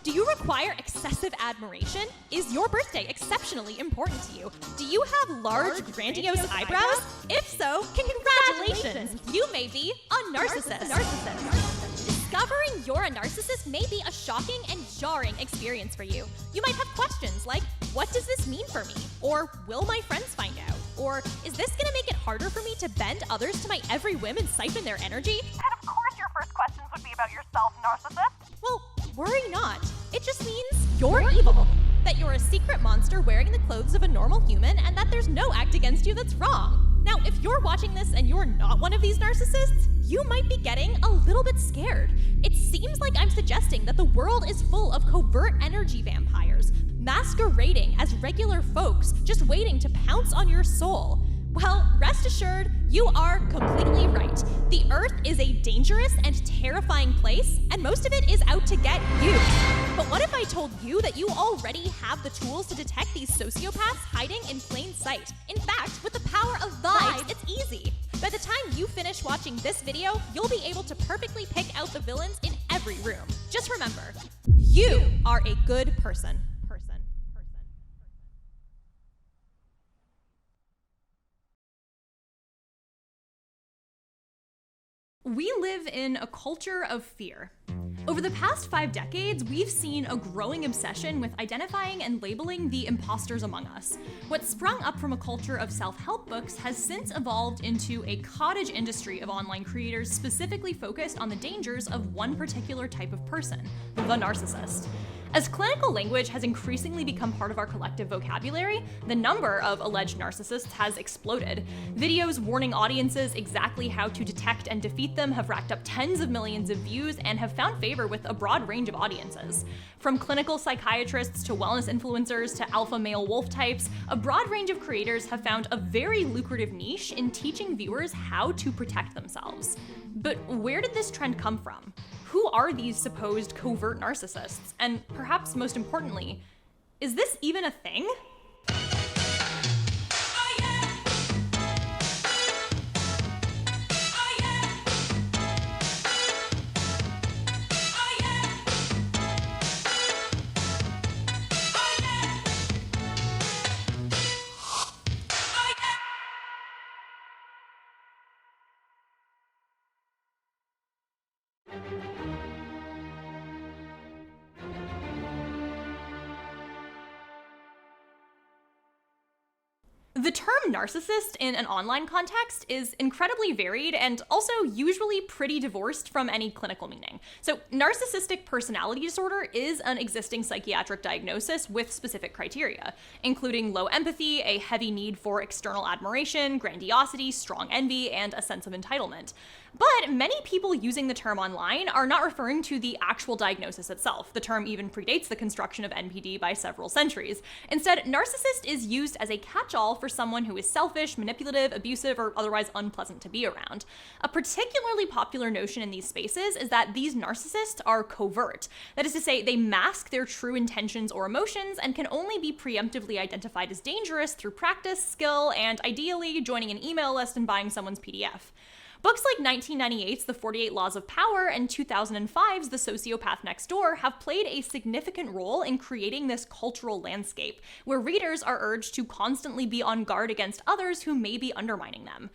Do you require excessive admiration? Is your birthday exceptionally important to you? Do you have large, grandiose eyebrows? If so, congratulations! You may be a narcissist. Discovering you're a narcissist may be a shocking and jarring experience for you. You might have questions like, what does this mean for me? Or will my friends find out? Or is this gonna make it harder for me to bend others to my every whim and siphon their energy? And of course your first questions would be about yourself, narcissist. Well, worry not. It just means you're evil. That you're a secret monster wearing the clothes of a normal human and that there's no act against you that's wrong. Now, if you're watching this and you're not one of these narcissists, you might be getting a little bit scared. It seems like I'm suggesting that the world is full of covert energy vampires, masquerading as regular folks, just waiting to pounce on your soul. Well, rest assured, you are completely right. The Earth is a dangerous and terrifying place, and most of it is out to get you. But what if I told you that you already have the tools to detect these sociopaths hiding in plain sight? In fact, with the power of vibes, it's easy. By the time you finish watching this video, you'll be able to perfectly pick out the villains in every room. Just remember, you are a good person. We live in a culture of fear. Over the past 5 decades, we've seen a growing obsession with identifying and labeling the imposters among us. What sprung up from a culture of self-help books has since evolved into a cottage industry of online creators specifically focused on the dangers of one particular type of person, the narcissist. As clinical language has increasingly become part of our collective vocabulary, the number of alleged narcissists has exploded. Videos warning audiences exactly how to detect and defeat them have racked up tens of millions of views and have found favor with a broad range of audiences. From clinical psychiatrists to wellness influencers to alpha male wolf types, a broad range of creators have found a very lucrative niche in teaching viewers how to protect themselves. But where did this trend come from? Who are these supposed covert narcissists? And perhaps most importantly, is this even a thing? The term narcissist in an online context is incredibly varied and also usually pretty divorced from any clinical meaning. So, narcissistic personality disorder is an existing psychiatric diagnosis with specific criteria, including low empathy, a heavy need for external admiration, grandiosity, strong envy, and a sense of entitlement. But many people using the term online are not referring to the actual diagnosis itself. The term even predates the construction of NPD by several centuries. Instead, narcissist is used as a catch-all for someone who is selfish, manipulative, abusive, or otherwise unpleasant to be around. A particularly popular notion in these spaces is that these narcissists are covert. That is to say, they mask their true intentions or emotions and can only be preemptively identified as dangerous through practice, skill, and ideally joining an email list and buying someone's PDF. Books like 1998's The 48 Laws of Power and 2005's The Sociopath Next Door have played a significant role in creating this cultural landscape, where readers are urged to constantly be on guard against others who may be undermining them.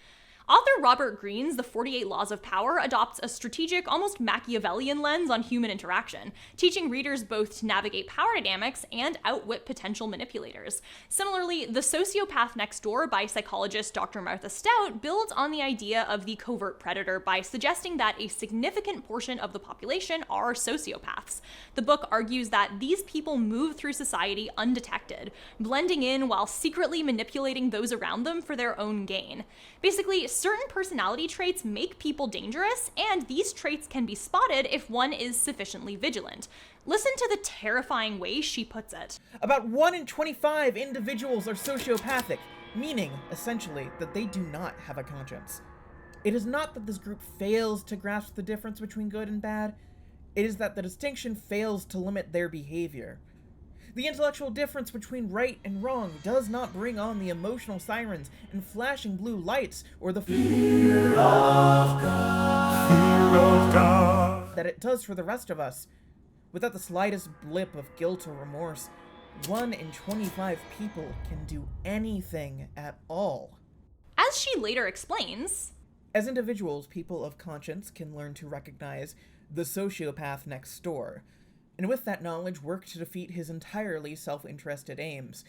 Author Robert Greene's The 48 Laws of Power adopts a strategic, almost Machiavellian lens on human interaction, teaching readers both to navigate power dynamics and outwit potential manipulators. Similarly, The Sociopath Next Door by psychologist Dr. Martha Stout builds on the idea of the covert predator by suggesting that a significant portion of the population are sociopaths. The book argues that these people move through society undetected, blending in while secretly manipulating those around them for their own gain. Basically, certain personality traits make people dangerous, and these traits can be spotted if one is sufficiently vigilant. Listen to the terrifying way she puts it. About 1 in 25 individuals are sociopathic, meaning, essentially, that they do not have a conscience. It is not that this group fails to grasp the difference between good and bad, it is that the distinction fails to limit their behavior. The intellectual difference between right and wrong does not bring on the emotional sirens and flashing blue lights or the fear of God that it does for the rest of us. Without the slightest blip of guilt or remorse, 1 in 25 people can do anything at all. As she later explains, as individuals, people of conscience can learn to recognize the sociopath next door, and with that knowledge work to defeat his entirely self-interested aims.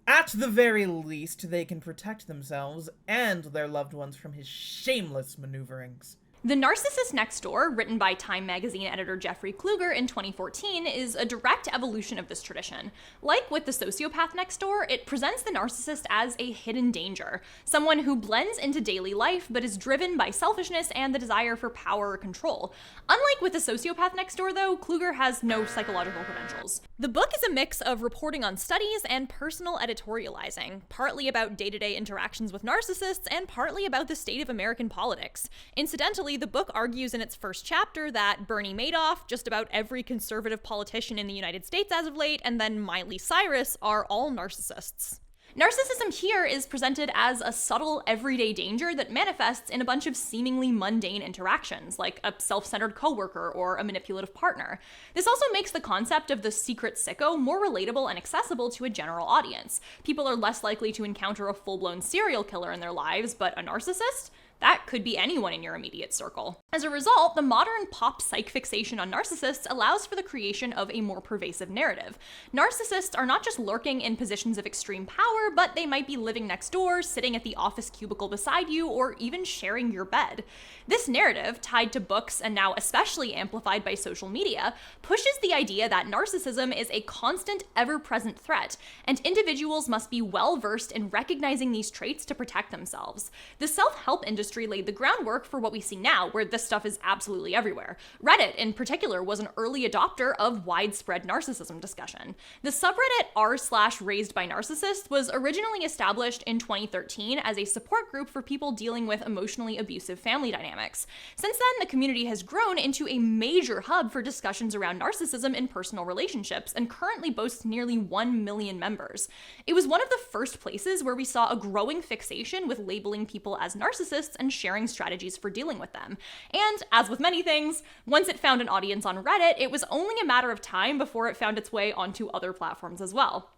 At the very least, they can protect themselves and their loved ones from his shameless maneuverings. The Narcissist Next Door, written by Time magazine editor Jeffrey Kluger in 2014, is a direct evolution of this tradition. Like with the sociopath next door, it presents the narcissist as a hidden danger, someone who blends into daily life but is driven by selfishness and the desire for power or control. Unlike with the sociopath next door, though, Kluger has no psychological credentials. The book is a mix of reporting on studies and personal editorializing, partly about day-to-day interactions with narcissists and partly about the state of American politics. Incidentally, the book argues in its first chapter that Bernie Madoff, just about every conservative politician in the United States as of late, and then Miley Cyrus are all narcissists. Narcissism here is presented as a subtle, everyday danger that manifests in a bunch of seemingly mundane interactions, like a self-centered coworker or a manipulative partner. This also makes the concept of the secret sicko more relatable and accessible to a general audience. People are less likely to encounter a full-blown serial killer in their lives, but a narcissist? That could be anyone in your immediate circle. As a result, the modern pop psych fixation on narcissists allows for the creation of a more pervasive narrative. Narcissists are not just lurking in positions of extreme power, but they might be living next door, sitting at the office cubicle beside you, or even sharing your bed. This narrative, tied to books and now especially amplified by social media, pushes the idea that narcissism is a constant, ever-present threat, and individuals must be well-versed in recognizing these traits to protect themselves. The self-help industry laid the groundwork for what we see now, where this stuff is absolutely everywhere. Reddit, in particular, was an early adopter of widespread narcissism discussion. The subreddit r/raised by narcissists was originally established in 2013 as a support group for people dealing with emotionally abusive family dynamics. Since then, the community has grown into a major hub for discussions around narcissism in personal relationships, and currently boasts nearly 1 million members. It was one of the first places where we saw a growing fixation with labeling people as narcissists and sharing strategies for dealing with them. And, as with many things, once it found an audience on Reddit, it was only a matter of time before it found its way onto other platforms as well.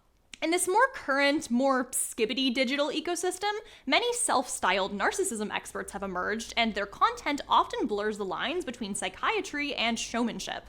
In this more current, more skibbity digital ecosystem, many self-styled narcissism experts have emerged, and their content often blurs the lines between psychiatry and showmanship.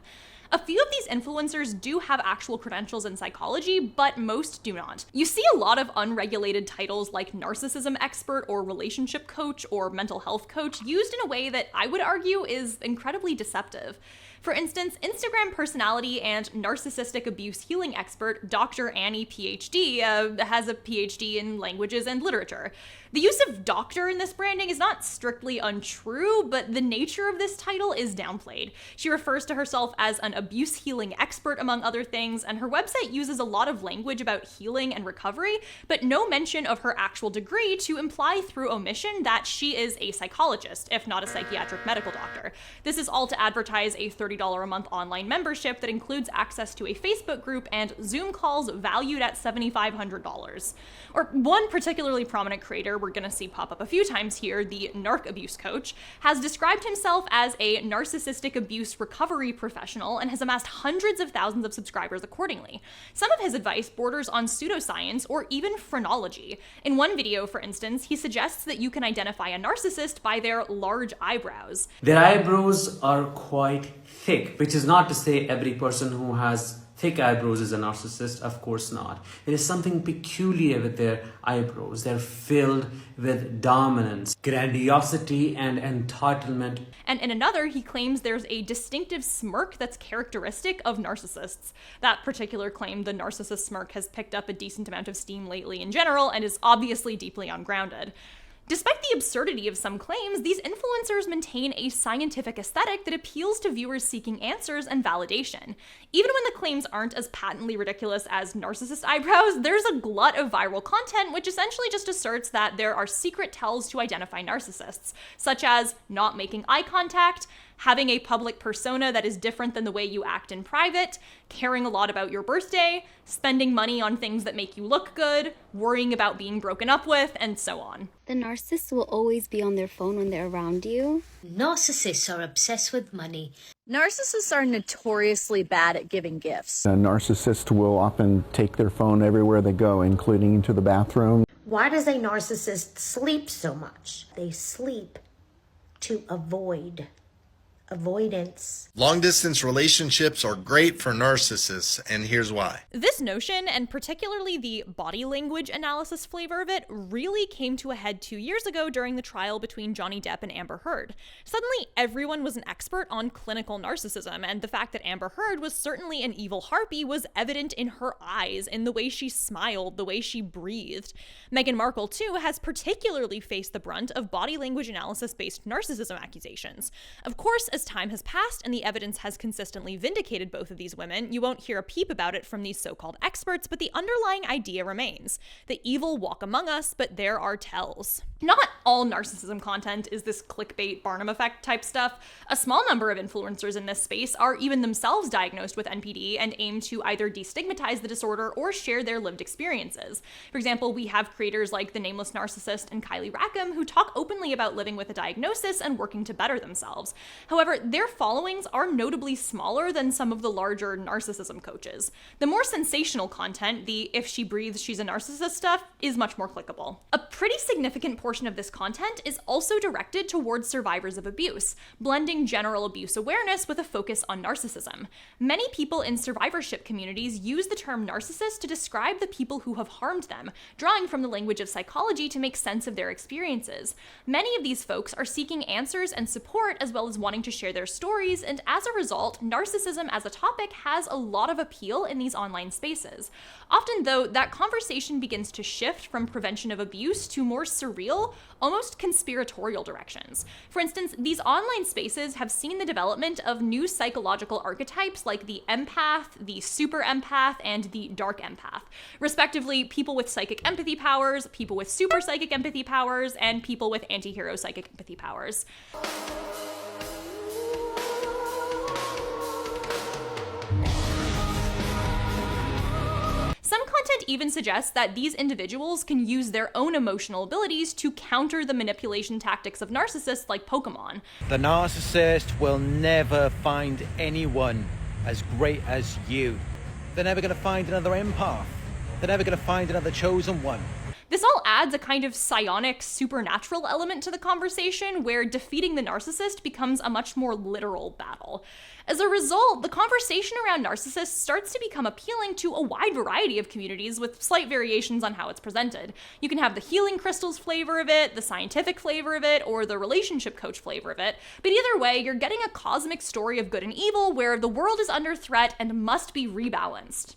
A few of these influencers do have actual credentials in psychology, but most do not. You see a lot of unregulated titles like narcissism expert or relationship coach or mental health coach used in a way that I would argue is incredibly deceptive. For instance, Instagram personality and narcissistic abuse healing expert Dr. Annie PhD has a PhD in languages and literature. The use of doctor in this branding is not strictly untrue, but the nature of this title is downplayed. She refers to herself as an abuse healing expert, among other things, and her website uses a lot of language about healing and recovery, but no mention of her actual degree to imply through omission that she is a psychologist, if not a psychiatric medical doctor. This is all to advertise a $30 a month online membership that includes access to a Facebook group and Zoom calls valued at $7,500. Or one particularly prominent creator we're gonna see pop up a few times here, the narc abuse coach, has described himself as a narcissistic abuse recovery professional and has amassed hundreds of thousands of subscribers accordingly. Some of his advice borders on pseudoscience or even phrenology. In one video, for instance, he suggests that you can identify a narcissist by their large eyebrows. Their eyebrows are quite thick, which is not to say every person who has thick eyebrows is a narcissist, of course not. There is something peculiar with their eyebrows. They're filled with dominance, grandiosity, and entitlement. And in another, he claims there's a distinctive smirk that's characteristic of narcissists. That particular claim, the narcissist smirk, has picked up a decent amount of steam lately in general and is obviously deeply ungrounded. Despite the absurdity of some claims, these influencers maintain a scientific aesthetic that appeals to viewers seeking answers and validation. Even when the claims aren't as patently ridiculous as narcissist eyebrows, there's a glut of viral content which essentially just asserts that there are secret tells to identify narcissists, such as not making eye contact, having a public persona that is different than the way you act in private, caring a lot about your birthday, spending money on things that make you look good, worrying about being broken up with, and so on. The narcissists will always be on their phone when they're around you. Narcissists are obsessed with money. Narcissists are notoriously bad at giving gifts. A narcissist will often take their phone everywhere they go, including into the bathroom. Why does a narcissist sleep so much? They sleep to avoid. Avoidance. Long-distance relationships are great for narcissists, and here's why. This notion, and particularly the body language analysis flavor of it, really came to a head 2 years ago during the trial between Johnny Depp and Amber Heard. Suddenly, everyone was an expert on clinical narcissism, and the fact that Amber Heard was certainly an evil harpy was evident in her eyes, in the way she smiled, the way she breathed. Meghan Markle, too, has particularly faced the brunt of body language analysis-based narcissism accusations. Of course, as time has passed and the evidence has consistently vindicated both of these women, you won't hear a peep about it from these so-called experts, but the underlying idea remains. The evil walk among us, but there are tells. Not all narcissism content is this clickbait Barnum effect type stuff. A small number of influencers in this space are even themselves diagnosed with NPD and aim to either destigmatize the disorder or share their lived experiences. For example, we have creators like The Nameless Narcissist and Kylie Rackham who talk openly about living with a diagnosis and working to better themselves. However, their followings are notably smaller than some of the larger narcissism coaches. The more sensational content, the if she breathes, she's a narcissist stuff, is much more clickable. A pretty significant portion of this content is also directed towards survivors of abuse, blending general abuse awareness with a focus on narcissism. Many people in survivorship communities use the term narcissist to describe the people who have harmed them, drawing from the language of psychology to make sense of their experiences. Many of these folks are seeking answers and support as well as wanting to share their stories, and as a result, narcissism as a topic has a lot of appeal in these online spaces. Often, though, that conversation begins to shift from prevention of abuse to more surreal, almost conspiratorial directions. For instance, these online spaces have seen the development of new psychological archetypes like the empath, the super empath, and the dark empath. Respectively, people with psychic empathy powers, people with super psychic empathy powers, and people with anti-hero psychic empathy powers. Some content even suggests that these individuals can use their own emotional abilities to counter the manipulation tactics of narcissists like Pokemon. The narcissist will never find anyone as great as you. They're never going to find another empath. They're never going to find another chosen one. This all adds a kind of psionic, supernatural element to the conversation where defeating the narcissist becomes a much more literal battle. As a result, the conversation around narcissists starts to become appealing to a wide variety of communities with slight variations on how it's presented. You can have the healing crystals flavor of it, the scientific flavor of it, or the relationship coach flavor of it, but either way, you're getting a cosmic story of good and evil where the world is under threat and must be rebalanced.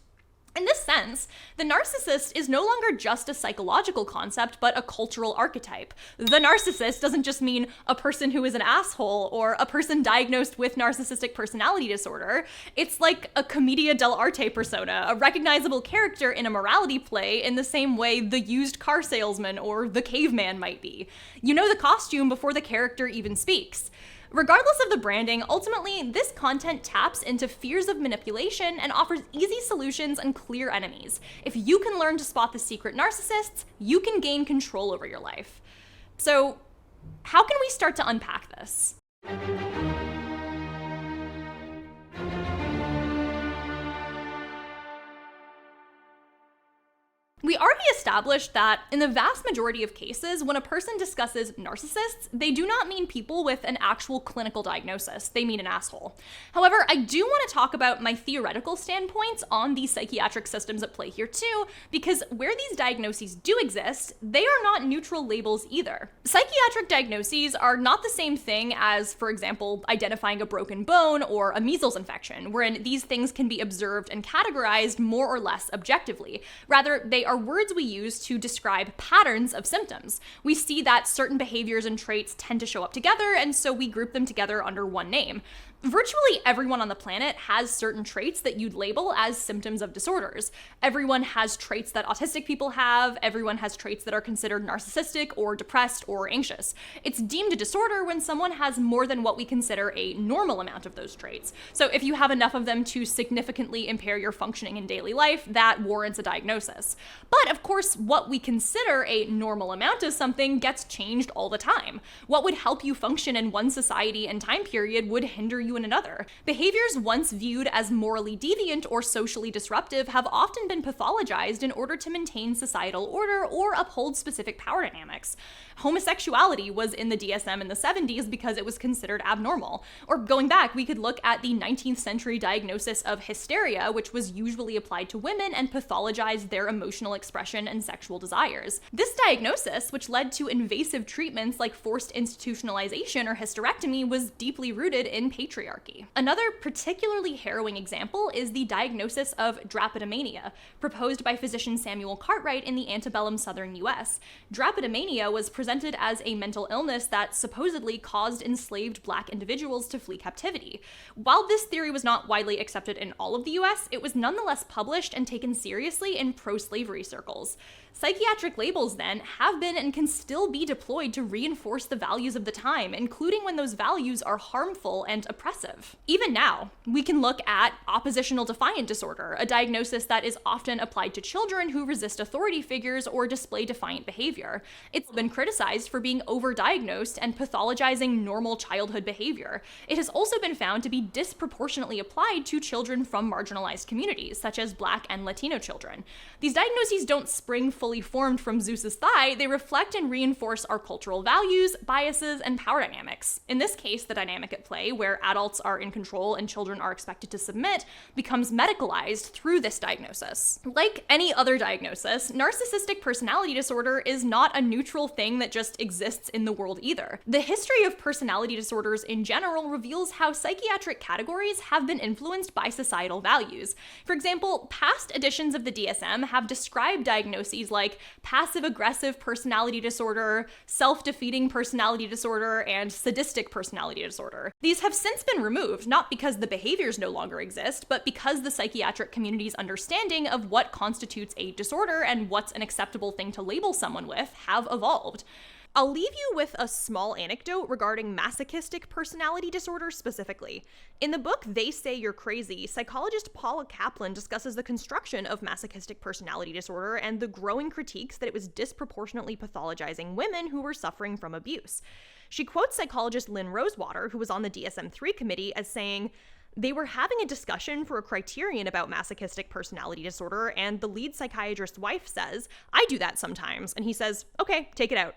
In this sense, the narcissist is no longer just a psychological concept, but a cultural archetype. The narcissist doesn't just mean a person who is an asshole or a person diagnosed with narcissistic personality disorder. It's like a commedia dell'arte persona, a recognizable character in a morality play in the same way the used car salesman or the caveman might be. You know the costume before the character even speaks. Regardless of the branding, ultimately, this content taps into fears of manipulation and offers easy solutions and clear enemies. If you can learn to spot the secret narcissists, you can gain control over your life. So, how can we start to unpack this? We already established that in the vast majority of cases, when a person discusses narcissists, they do not mean people with an actual clinical diagnosis. They mean an asshole. However, I do want to talk about my theoretical standpoints on the psychiatric systems at play here too, because where these diagnoses do exist, they are not neutral labels either. Psychiatric diagnoses are not the same thing as, for example, identifying a broken bone or a measles infection, wherein these things can be observed and categorized more or less objectively. Rather, they are words we use to describe patterns of symptoms. We see that certain behaviors and traits tend to show up together, and so we group them together under one name. Virtually everyone on the planet has certain traits that you'd label as symptoms of disorders. Everyone has traits that autistic people have. Everyone has traits that are considered narcissistic or depressed or anxious. It's deemed a disorder when someone has more than what we consider a normal amount of those traits. So if you have enough of them to significantly impair your functioning in daily life, that warrants a diagnosis. But of course, what we consider a normal amount of something gets changed all the time. What would help you function in one society and time period would hinder you value in another. Behaviors once viewed as morally deviant or socially disruptive have often been pathologized in order to maintain societal order or uphold specific power dynamics. Homosexuality was in the DSM in the 70s because it was considered abnormal. Or going back, we could look at the 19th century diagnosis of hysteria, which was usually applied to women and pathologized their emotional expression and sexual desires. This diagnosis, which led to invasive treatments like forced institutionalization or hysterectomy, was deeply rooted in patriarchy. Another particularly harrowing example is the diagnosis of drapetomania, proposed by physician Samuel Cartwright in the antebellum southern US. Drapetomania was presented as a mental illness that supposedly caused enslaved Black individuals to flee captivity. While this theory was not widely accepted in all of the US, it was nonetheless published and taken seriously in pro-slavery circles. Psychiatric labels, then, have been and can still be deployed to reinforce the values of the time, including when those values are harmful and oppressive. Even now, we can look at oppositional defiant disorder, a diagnosis that is often applied to children who resist authority figures or display defiant behavior. It's been criticized for being overdiagnosed and pathologizing normal childhood behavior. It has also been found to be disproportionately applied to children from marginalized communities, such as Black and Latino children. These diagnoses don't spring fully formed from Zeus's thigh, they reflect and reinforce our cultural values, biases, and power dynamics. In this case, the dynamic at play, where adults are in control and children are expected to submit, becomes medicalized through this diagnosis. Like any other diagnosis, narcissistic personality disorder is not a neutral thing that just exists in the world either. The history of personality disorders in general reveals how psychiatric categories have been influenced by societal values. For example, past editions of the DSM have described diagnoses like passive-aggressive personality disorder, self-defeating personality disorder, and sadistic personality disorder. These have since been removed, not because the behaviors no longer exist, but because the psychiatric community's understanding of what constitutes a disorder and what's an acceptable thing to label someone with have evolved. I'll leave you with a small anecdote regarding masochistic personality disorder specifically. In the book They Say You're Crazy, psychologist Paula Kaplan discusses the construction of masochistic personality disorder and the growing critiques that it was disproportionately pathologizing women who were suffering from abuse. She quotes psychologist Lynn Rosewater, who was on the DSM-3 committee, as saying, "They were having a discussion for a criterion about masochistic personality disorder, and the lead psychiatrist's wife says, 'I do that sometimes,' and he says, 'Okay, take it out.'"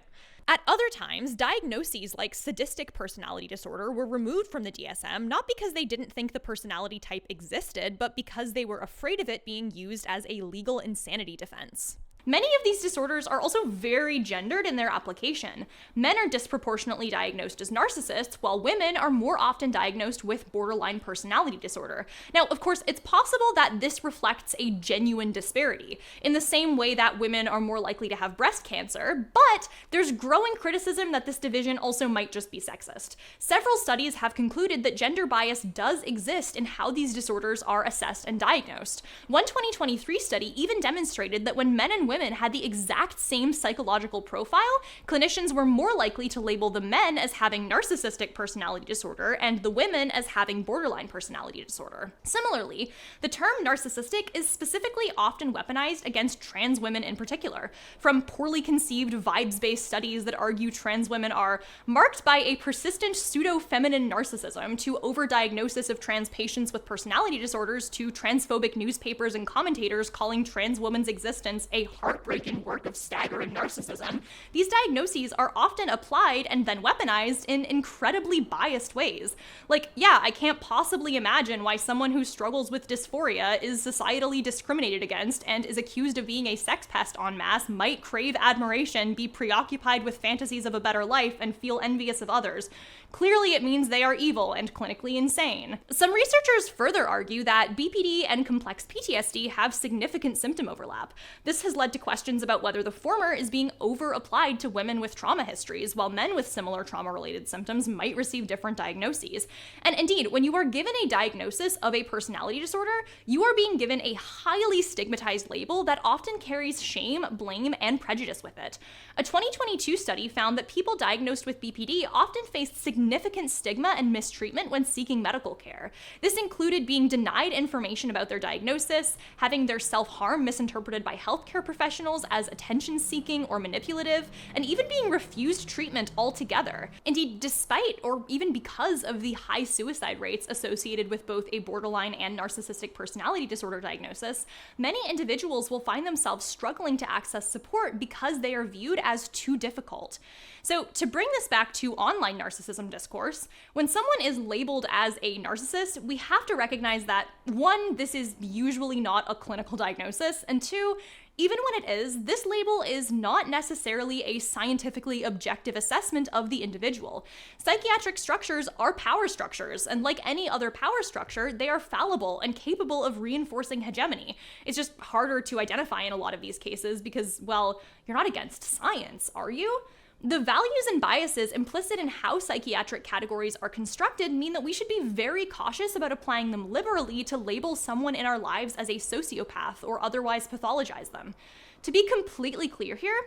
At other times, diagnoses like sadistic personality disorder were removed from the DSM, not because they didn't think the personality type existed, but because they were afraid of it being used as a legal insanity defense. Many of these disorders are also very gendered in their application. Men are disproportionately diagnosed as narcissists, while women are more often diagnosed with borderline personality disorder. Now, of course, it's possible that this reflects a genuine disparity, in the same way that women are more likely to have breast cancer, but there's growing criticism that this division also might just be sexist. Several studies have concluded that gender bias does exist in how these disorders are assessed and diagnosed. One 2023 study even demonstrated that when men and women had the exact same psychological profile, clinicians were more likely to label the men as having narcissistic personality disorder and the women as having borderline personality disorder. Similarly, the term narcissistic is specifically often weaponized against trans women in particular, from poorly conceived vibes-based studies that argue trans women are marked by a persistent pseudo-feminine narcissism to overdiagnosis of trans patients with personality disorders to transphobic newspapers and commentators calling trans women's existence a heartbreaking work of staggering narcissism. These diagnoses are often applied and then weaponized in incredibly biased ways. Like, yeah, I can't possibly imagine why someone who struggles with dysphoria is societally discriminated against and is accused of being a sex pest en masse, might crave admiration, be preoccupied with fantasies of a better life, and feel envious of others. Clearly, it means they are evil and clinically insane. Some researchers further argue that BPD and complex PTSD have significant symptom overlap. This has led to questions about whether the former is being over-applied to women with trauma histories, while men with similar trauma-related symptoms might receive different diagnoses. And indeed, when you are given a diagnosis of a personality disorder, you are being given a highly stigmatized label that often carries shame, blame, and prejudice with it. A 2022 study found that people diagnosed with BPD often faced significant stigma and mistreatment when seeking medical care. This included being denied information about their diagnosis, having their self-harm misinterpreted by healthcare professionals, professionals as attention-seeking or manipulative, and even being refused treatment altogether. Indeed, despite or even because of the high suicide rates associated with both a borderline and narcissistic personality disorder diagnosis, many individuals will find themselves struggling to access support because they are viewed as too difficult. So to bring this back to online narcissism discourse, when someone is labeled as a narcissist, we have to recognize that, one, this is usually not a clinical diagnosis, and two, even when it is, this label is not necessarily a scientifically objective assessment of the individual. Psychiatric structures are power structures, and like any other power structure, they are fallible and capable of reinforcing hegemony. It's just harder to identify in a lot of these cases because, well, you're not against science, are you? The values and biases implicit in how psychiatric categories are constructed mean that we should be very cautious about applying them liberally to label someone in our lives as a sociopath or otherwise pathologize them. To be completely clear here,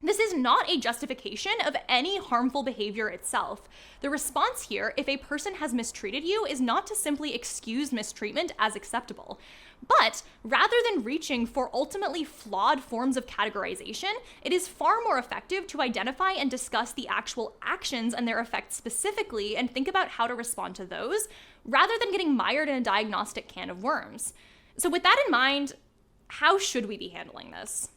this is not a justification of any harmful behavior itself. The response here, if a person has mistreated you, is not to simply excuse mistreatment as acceptable. But rather than reaching for ultimately flawed forms of categorization, it is far more effective to identify and discuss the actual actions and their effects specifically and think about how to respond to those, rather than getting mired in a diagnostic can of worms. So with that in mind, how should we be handling this?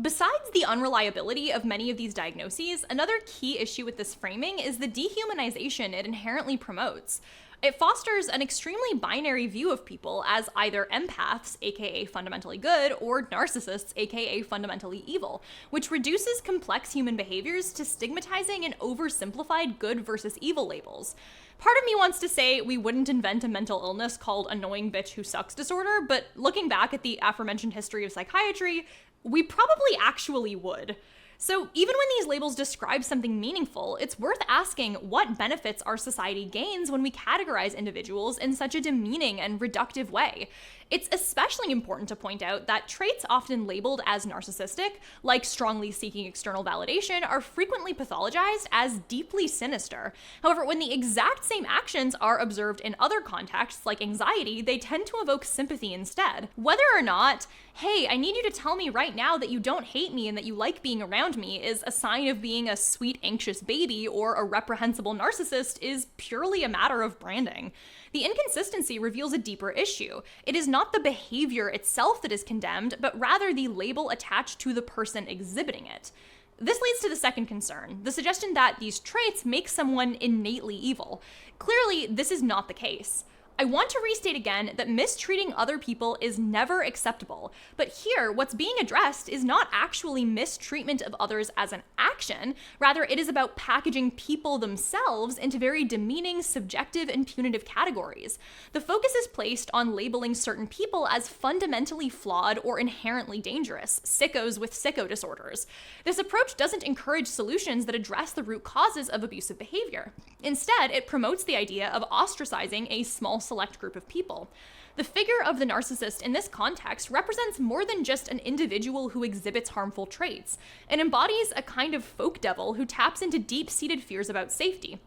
Besides the unreliability of many of these diagnoses, another key issue with this framing is the dehumanization it inherently promotes. It fosters an extremely binary view of people as either empaths, aka fundamentally good, or narcissists, aka fundamentally evil, which reduces complex human behaviors to stigmatizing and oversimplified good versus evil labels. Part of me wants to say we wouldn't invent a mental illness called annoying bitch who sucks disorder, but looking back at the aforementioned history of psychiatry, we probably actually would. So even when these labels describe something meaningful, it's worth asking what benefits our society gains when we categorize individuals in such a demeaning and reductive way. It's especially important to point out that traits often labeled as narcissistic, like strongly seeking external validation, are frequently pathologized as deeply sinister. However, when the exact same actions are observed in other contexts, like anxiety, they tend to evoke sympathy instead. Whether or not, hey, I need you to tell me right now that you don't hate me and that you like being around me is a sign of being a sweet, anxious baby or a reprehensible narcissist is purely a matter of branding. The inconsistency reveals a deeper issue. It is not the behavior itself that is condemned, but rather the label attached to the person exhibiting it. This leads to the second concern, the suggestion that these traits make someone innately evil. Clearly, this is not the case. I want to restate again that mistreating other people is never acceptable, but here what's being addressed is not actually mistreatment of others as an action, rather it is about packaging people themselves into very demeaning, subjective, and punitive categories. The focus is placed on labeling certain people as fundamentally flawed or inherently dangerous, sickos with sicko disorders. This approach doesn't encourage solutions that address the root causes of abusive behavior. Instead, it promotes the idea of ostracizing a small select group of people. The figure of the narcissist in this context represents more than just an individual who exhibits harmful traits. It embodies a kind of folk devil who taps into deep-seated fears about safety,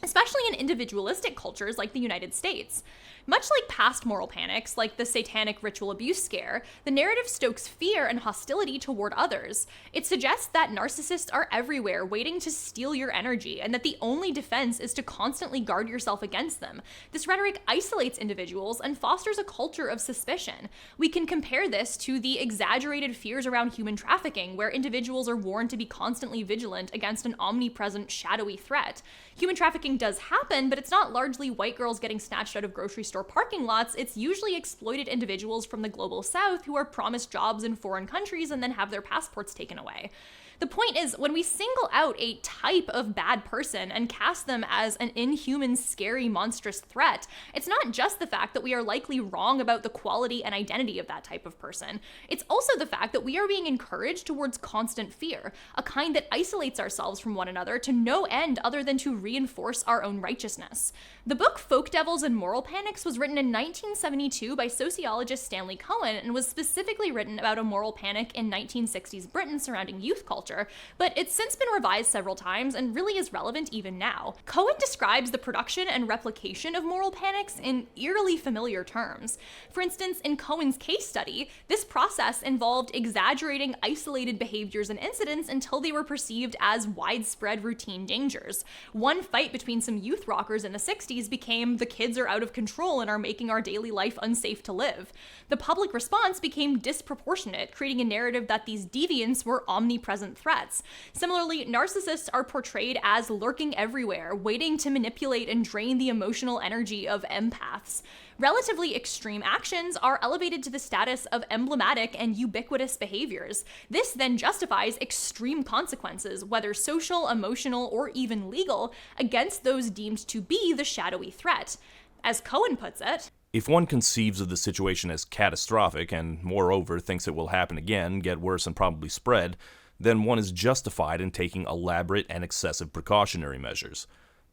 especially in individualistic cultures like the United States. Much like past moral panics, like the satanic ritual abuse scare, the narrative stokes fear and hostility toward others. It suggests that narcissists are everywhere, waiting to steal your energy, and that the only defense is to constantly guard yourself against them. This rhetoric isolates individuals and fosters a culture of suspicion. We can compare this to the exaggerated fears around human trafficking, where individuals are warned to be constantly vigilant against an omnipresent, shadowy threat. Human trafficking does happen, but it's not largely white girls getting snatched out of grocery store parking lots. It's usually exploited individuals from the global south who are promised jobs in foreign countries and then have their passports taken away. The point is, when we single out a type of bad person and cast them as an inhuman, scary, monstrous threat, it's not just the fact that we are likely wrong about the quality and identity of that type of person. It's also the fact that we are being encouraged towards constant fear, a kind that isolates ourselves from one another to no end other than to reinforce our own righteousness. The book Folk Devils and Moral Panics was written in 1972 by sociologist Stanley Cohen and was specifically written about a moral panic in 1960s Britain surrounding youth culture. culture, but it's since been revised several times and really is relevant even now. Cohen describes the production and replication of moral panics in eerily familiar terms. For instance, in Cohen's case study, this process involved exaggerating isolated behaviors and incidents until they were perceived as widespread routine dangers. One fight between some youth rockers in the 60s became "the kids are out of control and are making our daily life unsafe to live." The public response became disproportionate, creating a narrative that these deviants were omnipresent threats. Similarly, narcissists are portrayed as lurking everywhere, waiting to manipulate and drain the emotional energy of empaths. Relatively extreme actions are elevated to the status of emblematic and ubiquitous behaviors. This then justifies extreme consequences, whether social, emotional, or even legal, against those deemed to be the shadowy threat. As Cohen puts it, if one conceives of the situation as catastrophic and, moreover, thinks it will happen again, get worse, and probably spread, then one is justified in taking elaborate and excessive precautionary measures.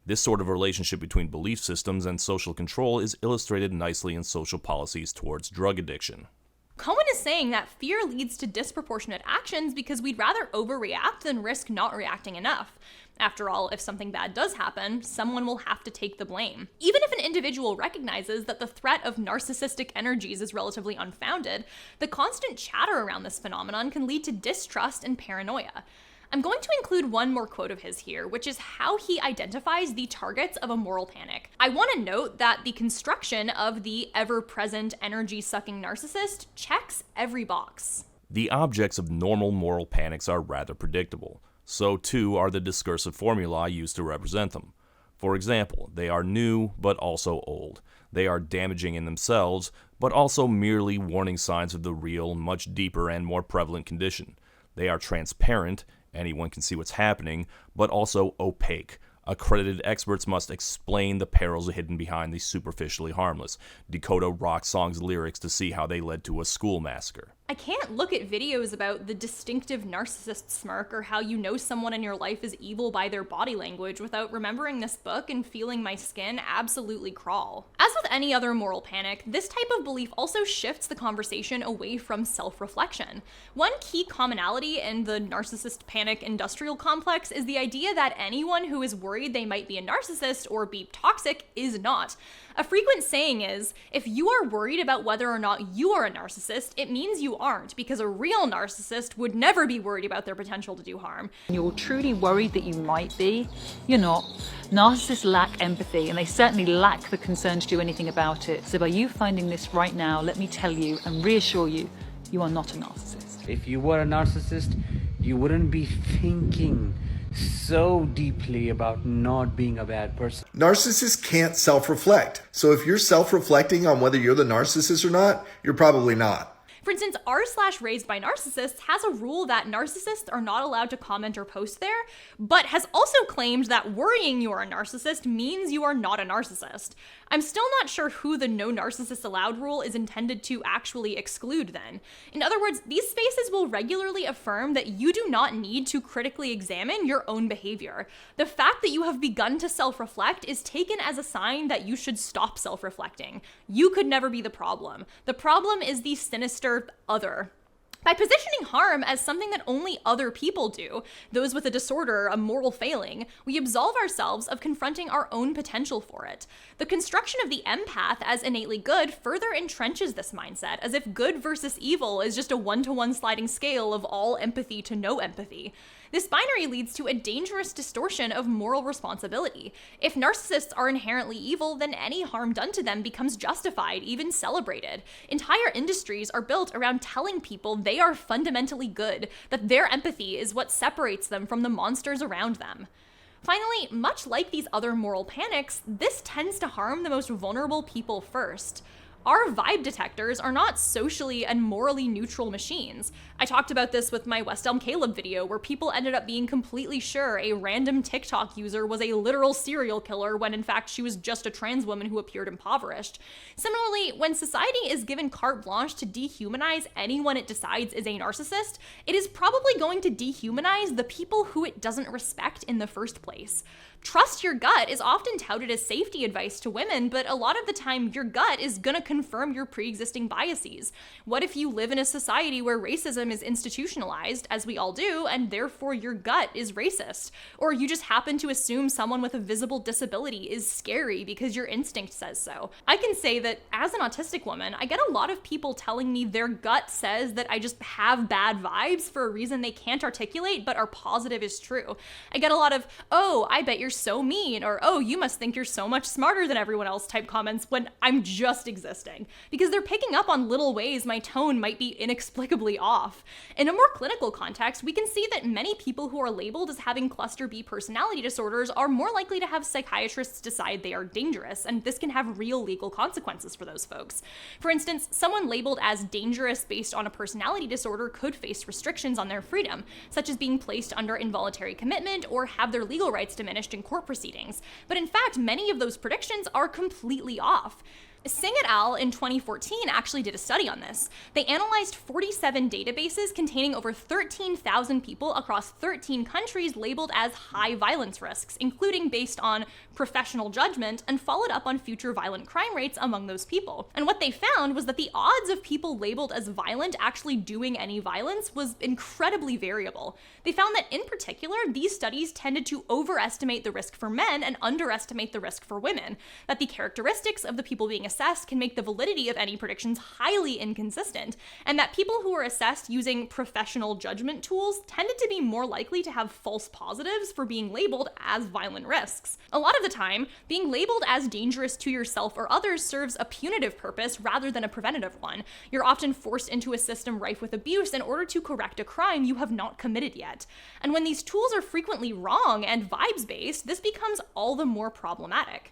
This sort of relationship between belief systems and social control is illustrated nicely in social policies towards drug addiction. Cohen is saying that fear leads to disproportionate actions because we'd rather overreact than risk not reacting enough. After all, if something bad does happen, someone will have to take the blame. Even if an individual recognizes that the threat of narcissistic energies is relatively unfounded, the constant chatter around this phenomenon can lead to distrust and paranoia. I'm going to include one more quote of his here, which is how he identifies the targets of a moral panic. I want to note that the construction of the ever-present energy-sucking narcissist checks every box. The objects of normal moral panics are rather predictable. So too are the discursive formulae used to represent them. For example, they are new but also old. They are damaging in themselves, but also merely warning signs of the real, much deeper and more prevalent condition. They are transparent, anyone can see what's happening, but also opaque. Accredited experts must explain the perils hidden behind the superficially harmless, decode a rock song's lyrics to see how they led to a school massacre. I can't look at videos about the distinctive narcissist smirk or how you know someone in your life is evil by their body language without remembering this book and feeling my skin absolutely crawl. As with any other moral panic, this type of belief also shifts the conversation away from self-reflection. One key commonality in the narcissist panic industrial complex is the idea that anyone who is worried they might be a narcissist or be toxic is not. A frequent saying is, if you are worried about whether or not you are a narcissist, it means you aren't, because a real narcissist would never be worried about their potential to do harm. You're truly worried that you might be, you're not. Narcissists lack empathy, and they certainly lack the concern to do anything about it. So by you finding this right now, let me tell you and reassure you, you are not a narcissist. If you were a narcissist, you wouldn't be thinking so deeply about not being a bad person. Narcissists can't self-reflect. So if you're self-reflecting on whether you're the narcissist or not, you're probably not. For instance, r/raised by narcissists has a rule that narcissists are not allowed to comment or post there, but has also claimed that worrying you are a narcissist means you are not a narcissist. I'm still not sure who the no narcissists allowed rule is intended to actually exclude then. In other words, these spaces will regularly affirm that you do not need to critically examine your own behavior. The fact that you have begun to self-reflect is taken as a sign that you should stop self-reflecting. You could never be the problem. The problem is the sinister other. By positioning harm as something that only other people do, those with a disorder, a moral failing, we absolve ourselves of confronting our own potential for it. The construction of the empath as innately good further entrenches this mindset, as if good versus evil is just a one-to-one sliding scale of all empathy to no empathy. This binary leads to a dangerous distortion of moral responsibility. If narcissists are inherently evil, then any harm done to them becomes justified, even celebrated. Entire industries are built around telling people they are fundamentally good, that their empathy is what separates them from the monsters around them. Finally, much like these other moral panics, this tends to harm the most vulnerable people first. Our vibe detectors are not socially and morally neutral machines. I talked about this with my West Elm Caleb video, where people ended up being completely sure a random TikTok user was a literal serial killer when in fact she was just a trans woman who appeared impoverished. Similarly, when society is given carte blanche to dehumanize anyone it decides is a narcissist, it is probably going to dehumanize the people who it doesn't respect in the first place. Trust your gut is often touted as safety advice to women, but a lot of the time your gut is gonna confirm your pre-existing biases. What if you live in a society where racism is institutionalized, as we all do, and therefore your gut is racist? Or you just happen to assume someone with a visible disability is scary because your instinct says so. I can say that as an autistic woman, I get a lot of people telling me their gut says that I just have bad vibes for a reason they can't articulate but are positive is true. I get a lot of, oh, I bet you're so mean, or oh, you must think you're so much smarter than everyone else type comments when I'm just existing, because they're picking up on little ways my tone might be inexplicably off. In a more clinical context, we can see that many people who are labeled as having cluster B personality disorders are more likely to have psychiatrists decide they are dangerous, and this can have real legal consequences for those folks. For instance, someone labeled as dangerous based on a personality disorder could face restrictions on their freedom, such as being placed under involuntary commitment or have their legal rights diminished in court proceedings. But in fact, many of those predictions are completely off. Singh et al. In 2014 actually did a study on this. They analyzed 47 databases containing over 13,000 people across 13 countries labeled as high violence risks, including based on professional judgment, and followed up on future violent crime rates among those people. And what they found was that the odds of people labeled as violent actually doing any violence was incredibly variable. They found that in particular, these studies tended to overestimate the risk for men and underestimate the risk for women, that the characteristics of the people being assessed can make the validity of any predictions highly inconsistent, and that people who were assessed using professional judgment tools tended to be more likely to have false positives for being labeled as violent risks. A lot of the time, being labeled as dangerous to yourself or others serves a punitive purpose rather than a preventative one. You're often forced into a system rife with abuse in order to correct a crime you have not committed yet. And when these tools are frequently wrong and vibes-based, this becomes all the more problematic.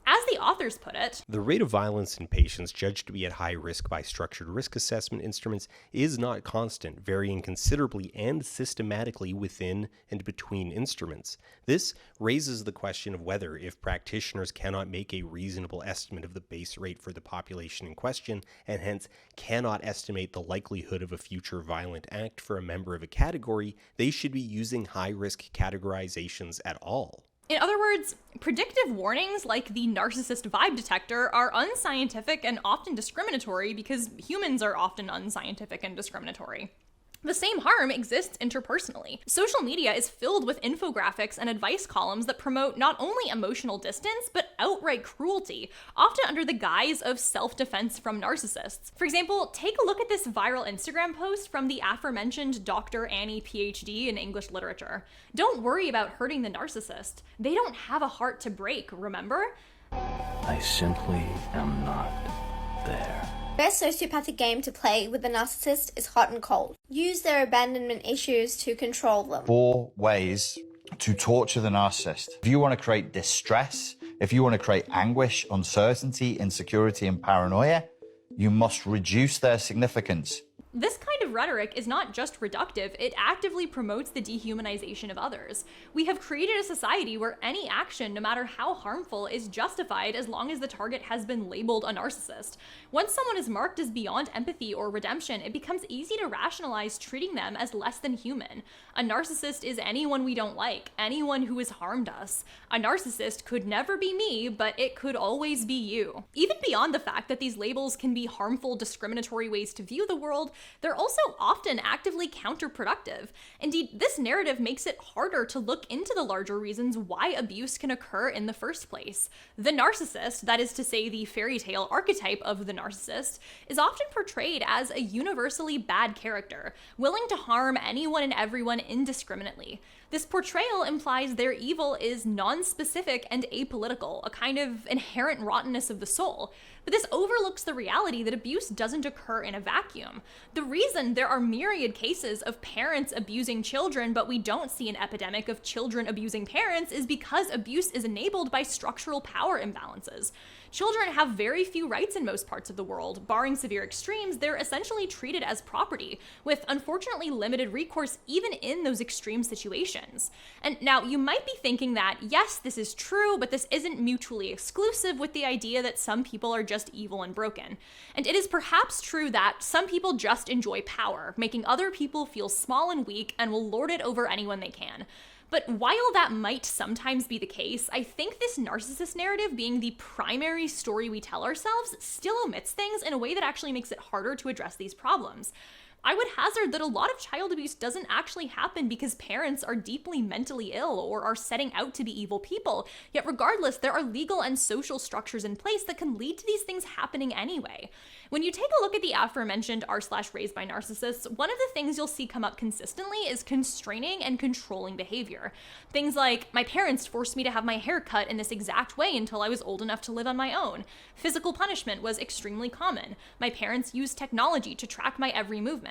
As the authors put it, the rate of violence in patients judged to be at high risk by structured risk assessment instruments is not constant, varying considerably and systematically within and between instruments. This raises the question of whether, if practitioners cannot make a reasonable estimate of the base rate for the population in question, and hence cannot estimate the likelihood of a future violent act for a member of a category, they should be using high-risk categorizations at all. In other words, predictive warnings like the narcissist vibe detector are unscientific and often discriminatory because humans are often unscientific and discriminatory. The same harm exists interpersonally. Social media is filled with infographics and advice columns that promote not only emotional distance, but outright cruelty, often under the guise of self-defense from narcissists. For example, take a look at this viral Instagram post from the aforementioned Dr. Annie, PhD in English literature. Don't worry about hurting the narcissist. They don't have a heart to break, remember? I simply am not there. The best sociopathic game to play with the narcissist is hot and cold. Use their abandonment issues to control them. 4 ways to torture the narcissist. If you want to create distress, if you want to create anguish, uncertainty, insecurity, and paranoia, you must reduce their significance. This kind of rhetoric is not just reductive, it actively promotes the dehumanization of others. We have created a society where any action, no matter how harmful, is justified as long as the target has been labeled a narcissist. Once someone is marked as beyond empathy or redemption, it becomes easy to rationalize treating them as less than human. A narcissist is anyone we don't like, anyone who has harmed us. A narcissist could never be me, but it could always be you. Even beyond the fact that these labels can be harmful, discriminatory ways to view the world, they're also often actively counterproductive. Indeed, this narrative makes it harder to look into the larger reasons why abuse can occur in the first place. The narcissist, that is to say the fairy tale archetype of the narcissist, is often portrayed as a universally bad character, willing to harm anyone and everyone indiscriminately. This portrayal implies their evil is non-specific and apolitical, a kind of inherent rottenness of the soul. But this overlooks the reality that abuse doesn't occur in a vacuum. The reason there are myriad cases of parents abusing children, but we don't see an epidemic of children abusing parents, is because abuse is enabled by structural power imbalances. Children have very few rights in most parts of the world. Barring severe extremes, they're essentially treated as property, with unfortunately limited recourse even in those extreme situations. And now you might be thinking that, yes, this is true, but this isn't mutually exclusive with the idea that some people are just evil and broken. And it is perhaps true that some people just enjoy power, making other people feel small and weak and will lord it over anyone they can. But while that might sometimes be the case, I think this narcissist narrative being the primary story we tell ourselves still omits things in a way that actually makes it harder to address these problems. I would hazard that a lot of child abuse doesn't actually happen because parents are deeply mentally ill or are setting out to be evil people, yet regardless, there are legal and social structures in place that can lead to these things happening anyway. When you take a look at the aforementioned r/raised by narcissists, one of the things you'll see come up consistently is constraining and controlling behavior. Things like, my parents forced me to have my hair cut in this exact way until I was old enough to live on my own. Physical punishment was extremely common. My parents used technology to track my every movement.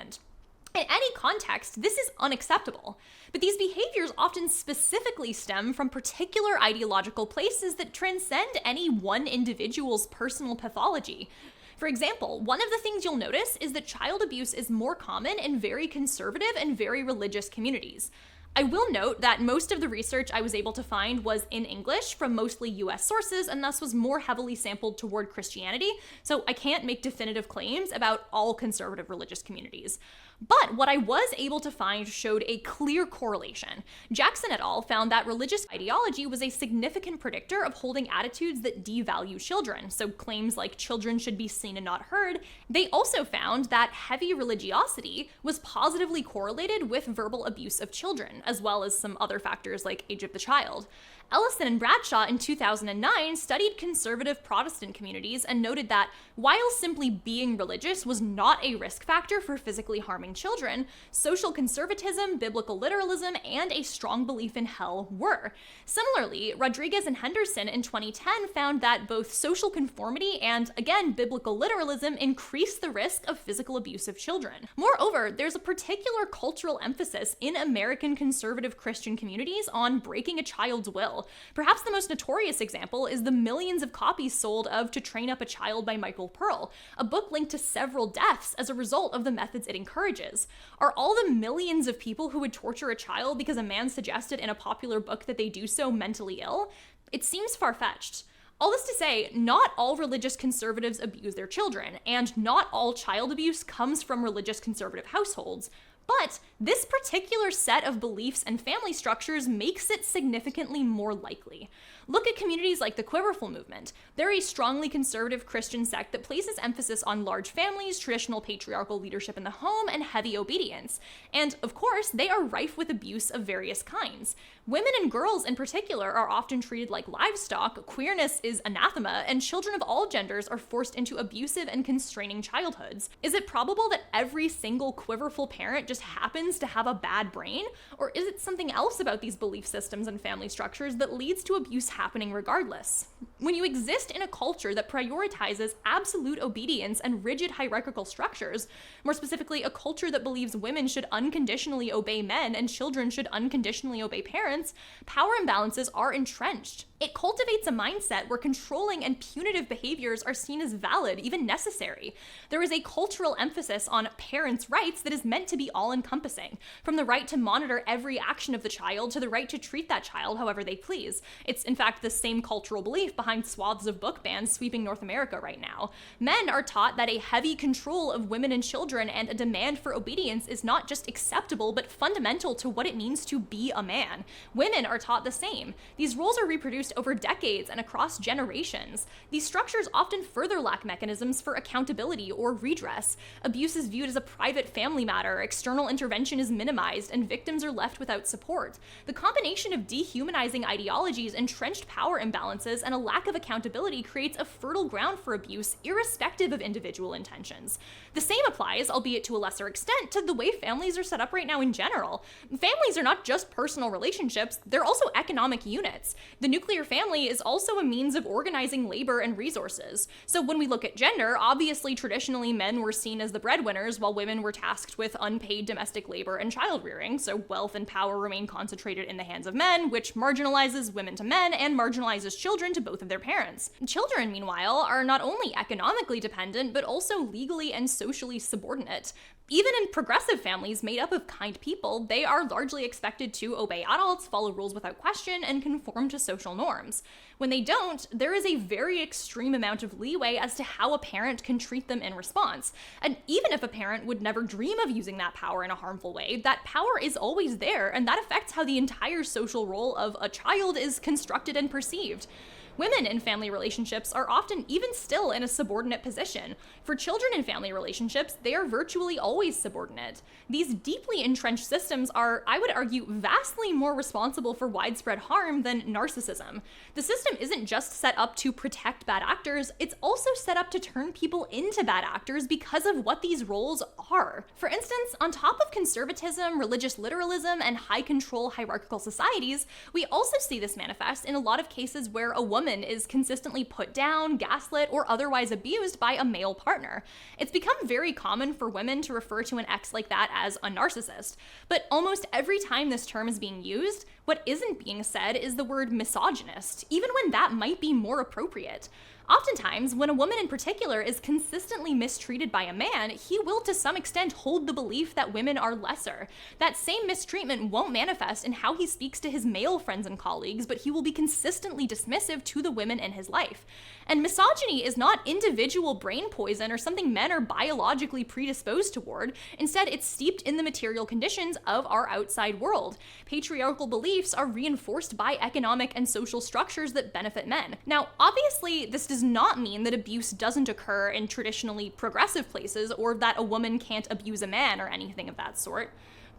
In any context, this is unacceptable. But these behaviors often specifically stem from particular ideological places that transcend any one individual's personal pathology. For example, one of the things you'll notice is that child abuse is more common in very conservative and very religious communities. I will note that most of the research I was able to find was in English from mostly US sources and thus was more heavily sampled toward Christianity, so I can't make definitive claims about all conservative religious communities. But what I was able to find showed a clear correlation. Jackson et al. Found that religious ideology was a significant predictor of holding attitudes that devalue children, so claims like children should be seen and not heard. They also found that heavy religiosity was positively correlated with verbal abuse of children, as well as some other factors like age of the child. Ellison and Bradshaw in 2009 studied conservative Protestant communities and noted that while simply being religious was not a risk factor for physically harming children, social conservatism, biblical literalism, and a strong belief in hell were. Similarly, Rodriguez and Henderson in 2010 found that both social conformity and, again, biblical literalism increased the risk of physical abuse of children. Moreover, there's a particular cultural emphasis in American conservative Christian communities on breaking a child's will. Perhaps the most notorious example is the millions of copies sold of To Train Up a Child by Michael Pearl, a book linked to several deaths as a result of the methods it encourages. Are all the millions of people who would torture a child because a man suggested in a popular book that they do so mentally ill? It seems far-fetched. All this to say, not all religious conservatives abuse their children, and not all child abuse comes from religious conservative households. But this particular set of beliefs and family structures makes it significantly more likely. Look at communities like the Quiverful movement. They're a strongly conservative Christian sect that places emphasis on large families, traditional patriarchal leadership in the home, and heavy obedience. And of course, they are rife with abuse of various kinds. Women and girls in particular are often treated like livestock, queerness is anathema, and children of all genders are forced into abusive and constraining childhoods. Is it probable that every single Quiverful parent just happens to have a bad brain? Or is it something else about these belief systems and family structures that leads to abuse happening regardless? When you exist in a culture that prioritizes absolute obedience and rigid hierarchical structures, more specifically a culture that believes women should unconditionally obey men and children should unconditionally obey parents, power imbalances are entrenched. It cultivates a mindset where controlling and punitive behaviors are seen as valid, even necessary. There is a cultural emphasis on parents' rights that is meant to be all-encompassing, from the right to monitor every action of the child to the right to treat that child however they please. It's in fact the same cultural belief behind swaths of book bans sweeping North America right now. Men are taught that a heavy control of women and children and a demand for obedience is not just acceptable, but fundamental to what it means to be a man. Women are taught the same. These roles are reproduced over decades and across generations. These structures often further lack mechanisms for accountability or redress. Abuse is viewed as a private family matter, external intervention is minimized, and victims are left without support. The combination of dehumanizing ideologies, entrenched power imbalances, and a lack of accountability creates a fertile ground for abuse, irrespective of individual intentions. The same applies, albeit to a lesser extent, to the way families are set up right now in general. Families are not just personal relationships, they're also economic units. The nuclear family is also a means of organizing labor and resources. So when we look at gender, obviously traditionally men were seen as the breadwinners while women were tasked with unpaid domestic labor and child rearing, so wealth and power remain concentrated in the hands of men, which marginalizes women to men and marginalizes children to both of their parents. Children, meanwhile, are not only economically dependent, but also legally and socially subordinate. Even in progressive families made up of kind people, they are largely expected to obey adults, follow rules without question, and conform to social norms. When they don't, there is a very extreme amount of leeway as to how a parent can treat them in response. And even if a parent would never dream of using that power in a harmful way, that power is always there, and that affects how the entire social role of a child is constructed and perceived. Women in family relationships are often even still in a subordinate position. For children in family relationships, they are virtually always subordinate. These deeply entrenched systems are, I would argue, vastly more responsible for widespread harm than narcissism. The system isn't just set up to protect bad actors, it's also set up to turn people into bad actors because of what these roles are. For instance, on top of conservatism, religious literalism, and high-control hierarchical societies, we also see this manifest in a lot of cases where a woman is consistently put down, gaslit, or otherwise abused by a male partner. It's become very common for women to refer to an ex like that as a narcissist, but almost every time this term is being used, what isn't being said is the word misogynist, even when that might be more appropriate. Oftentimes, when a woman in particular is consistently mistreated by a man, he will to some extent hold the belief that women are lesser. That same mistreatment won't manifest in how he speaks to his male friends and colleagues, but he will be consistently dismissive to the women in his life. And misogyny is not individual brain poison or something men are biologically predisposed toward. Instead, it's steeped in the material conditions of our outside world. Patriarchal beliefs are reinforced by economic and social structures that benefit men. Now, obviously, this does not mean that abuse doesn't occur in traditionally progressive places or that a woman can't abuse a man or anything of that sort.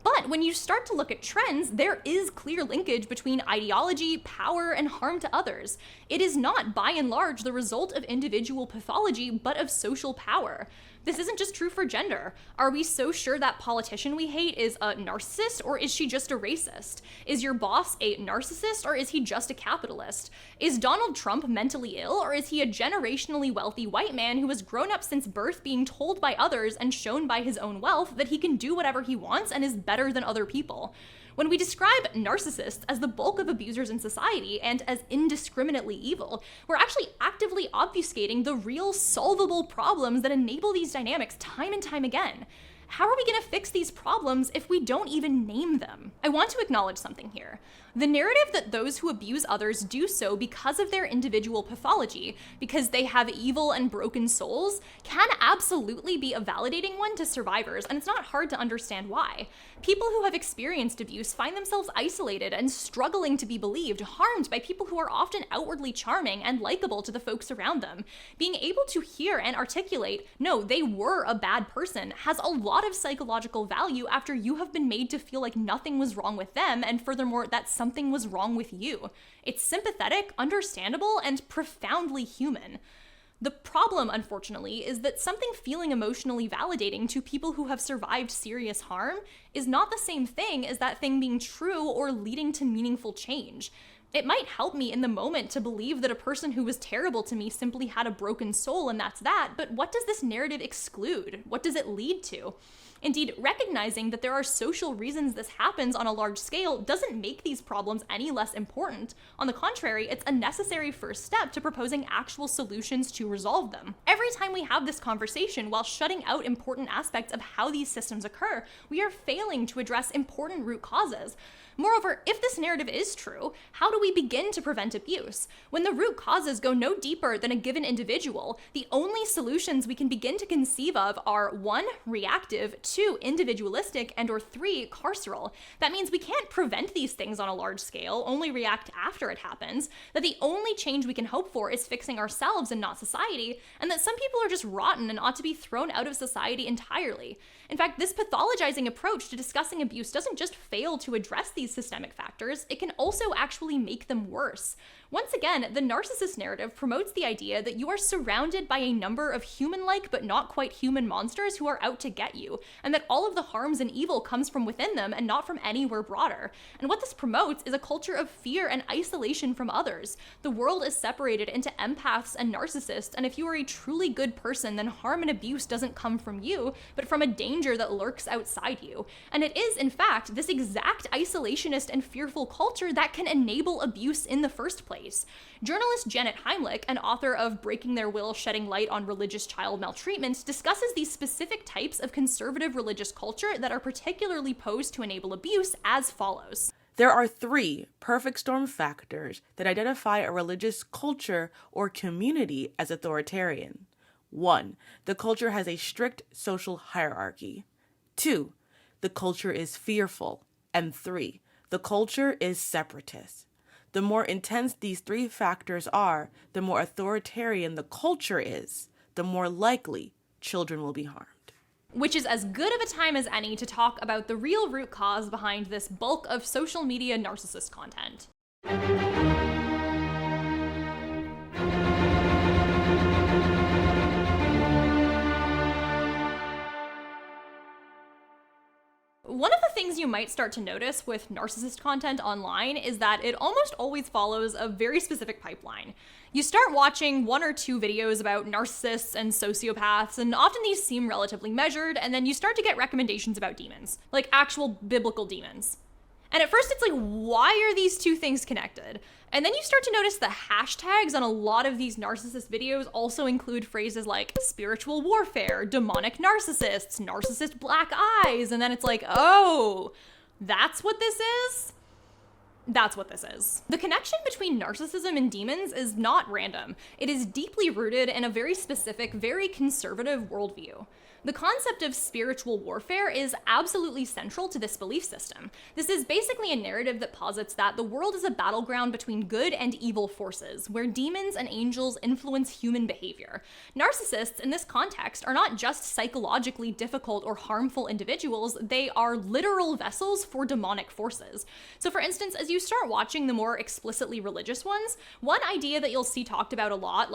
But when you start to look at trends, there is clear linkage between ideology, power, and harm to others. It is not, by and large, the result of individual pathology, but of social power. This isn't just true for gender. Are we so sure that politician we hate is a narcissist, or is she just a racist? Is your boss a narcissist, or is he just a capitalist? Is Donald Trump mentally ill, or is he a generationally wealthy white man who has grown up since birth being told by others and shown by his own wealth that he can do whatever he wants and is better than other people? When we describe narcissists as the bulk of abusers in society and as indiscriminately evil, we're actually actively obfuscating the real solvable problems that enable these dynamics time and time again. How are we going to fix these problems if we don't even name them? I want to acknowledge something here. The narrative that those who abuse others do so because of their individual pathology, because they have evil and broken souls, can absolutely be a validating one to survivors, and it's not hard to understand why. People who have experienced abuse find themselves isolated and struggling to be believed, harmed by people who are often outwardly charming and likable to the folks around them. Being able to hear and articulate, no, they were a bad person, has a lot of psychological value after you have been made to feel like nothing was wrong with them, and furthermore, that something was wrong with you. It's sympathetic, understandable, and profoundly human. The problem, unfortunately, is that something feeling emotionally validating to people who have survived serious harm is not the same thing as that thing being true or leading to meaningful change. It might help me in the moment to believe that a person who was terrible to me simply had a broken soul and that's that, but what does this narrative exclude? What does it lead to? Indeed, recognizing that there are social reasons this happens on a large scale doesn't make these problems any less important. On the contrary, it's a necessary first step to proposing actual solutions to resolve them. Every time we have this conversation while shutting out important aspects of how these systems occur, we are failing to address important root causes. Moreover, if this narrative is true, how do we begin to prevent abuse? When the root causes go no deeper than a given individual, the only solutions we can begin to conceive of are 1, reactive, 2, individualistic, and or 3, carceral. That means we can't prevent these things on a large scale, only react after it happens, that the only change we can hope for is fixing ourselves and not society, and that some people are just rotten and ought to be thrown out of society entirely. In fact, this pathologizing approach to discussing abuse doesn't just fail to address these systemic factors, it can also actually make them worse. Once again, the narcissist narrative promotes the idea that you are surrounded by a number of human-like but not quite human monsters who are out to get you, and that all of the harms and evil comes from within them and not from anywhere broader. And what this promotes is a culture of fear and isolation from others. The world is separated into empaths and narcissists, and if you are a truly good person, then harm and abuse doesn't come from you, but from a danger that lurks outside you. And it is, in fact, this exact isolationist and fearful culture that can enable abuse in the first place. eyes. Journalist Janet Heimlich, an author of Breaking Their Will, Shedding Light on Religious Child Maltreatment, discusses these specific types of conservative religious culture that are particularly posed to enable abuse as follows. There are 3 perfect storm factors that identify a religious culture or community as authoritarian. 1. The culture has a strict social hierarchy. 2. The culture is fearful. And 3. The culture is separatist. The more intense these 3 factors are, the more authoritarian the culture is, the more likely children will be harmed. Which is as good of a time as any to talk about the real root cause behind this bulk of social media narcissist content. One of the things you might start to notice with narcissist content online is that it almost always follows a very specific pipeline. You start watching 1 or 2 videos about narcissists and sociopaths, and often these seem relatively measured, and then you start to get recommendations about demons, like actual biblical demons. And at first it's like, why are these 2 things connected? And then you start to notice the hashtags on a lot of these narcissist videos also include phrases like spiritual warfare, demonic narcissists, narcissist black eyes, and then it's like, oh, that's what this is? That's what this is. The connection between narcissism and demons is not random. It is deeply rooted in a very specific, very conservative worldview. The concept of spiritual warfare is absolutely central to this belief system. This is basically a narrative that posits that the world is a battleground between good and evil forces, where demons and angels influence human behavior. Narcissists, in this context, are not just psychologically difficult or harmful individuals, they are literal vessels for demonic forces. So for instance, as you start watching the more explicitly religious ones, one idea that you'll see talked about a lot,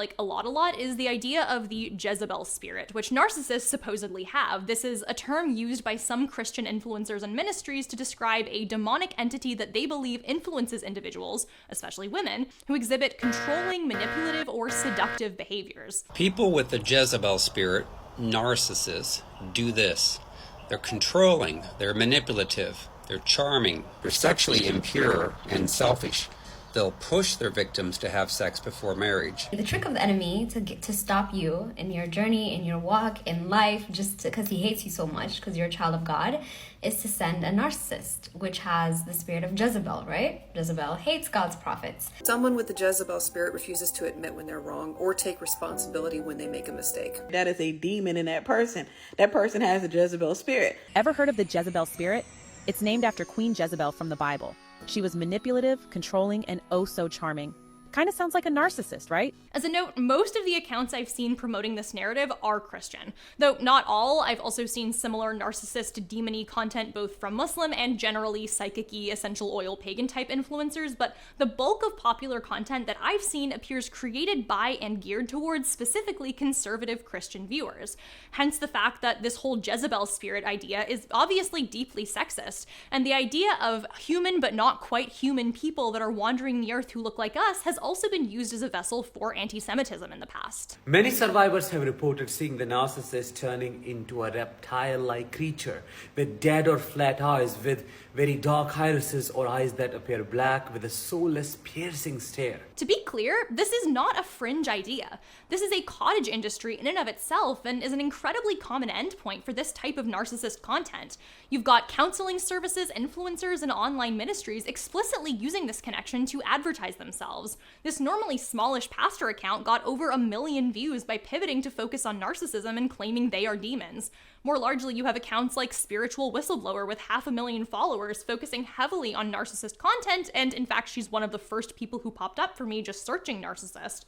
is the idea of the Jezebel spirit, which narcissists supposedly have. This is a term used by some Christian influencers and ministries to describe a demonic entity that they believe influences individuals, especially women, who exhibit controlling, manipulative, or seductive behaviors. People with the Jezebel spirit, narcissists, do this. They're controlling, they're manipulative, they're charming, they're sexually impure and selfish. They'll push their victims to have sex before marriage. The trick of the enemy to stop you in your journey, in your walk, in life, just because he hates you so much, because you're a child of God, is to send a narcissist, which has the spirit of Jezebel, right? Jezebel hates God's prophets. Someone with the Jezebel spirit refuses to admit when they're wrong or take responsibility when they make a mistake. That is a demon in that person. That person has a Jezebel spirit. Ever heard of the Jezebel spirit? It's named after Queen Jezebel from the Bible. She was manipulative, controlling, and oh so charming. Kind of sounds like a narcissist, right? As a note, most of the accounts I've seen promoting this narrative are Christian. Though not all, I've also seen similar narcissist demon-y content both from Muslim and generally psychic-y, essential oil pagan type influencers, but the bulk of popular content that I've seen appears created by and geared towards specifically conservative Christian viewers. Hence the fact that this whole Jezebel spirit idea is obviously deeply sexist, and the idea of human but not quite human people that are wandering the earth who look like us has also been used as a vessel for anti-Semitism in the past. Many survivors have reported seeing the narcissist turning into a reptile-like creature with dead or flat eyes, with very dark irises or eyes that appear black with a soulless, piercing stare. To be clear, this is not a fringe idea. This is a cottage industry in and of itself and is an incredibly common endpoint for this type of narcissist content. You've got counseling services, influencers, and online ministries explicitly using this connection to advertise themselves. This normally smallish pastor account got over 1 million views by pivoting to focus on narcissism and claiming they are demons. More largely, you have accounts like Spiritual Whistleblower with 500,000 followers focusing heavily on narcissist content, and in fact, she's one of the first people who popped up for me just searching narcissist.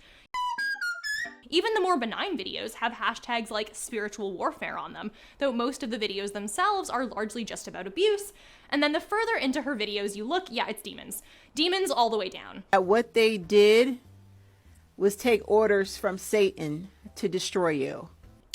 Even the more benign videos have hashtags like spiritual warfare on them, though most of the videos themselves are largely just about abuse. And then the further into her videos you look, yeah, it's demons. Demons all the way down. What they did was take orders from Satan to destroy you.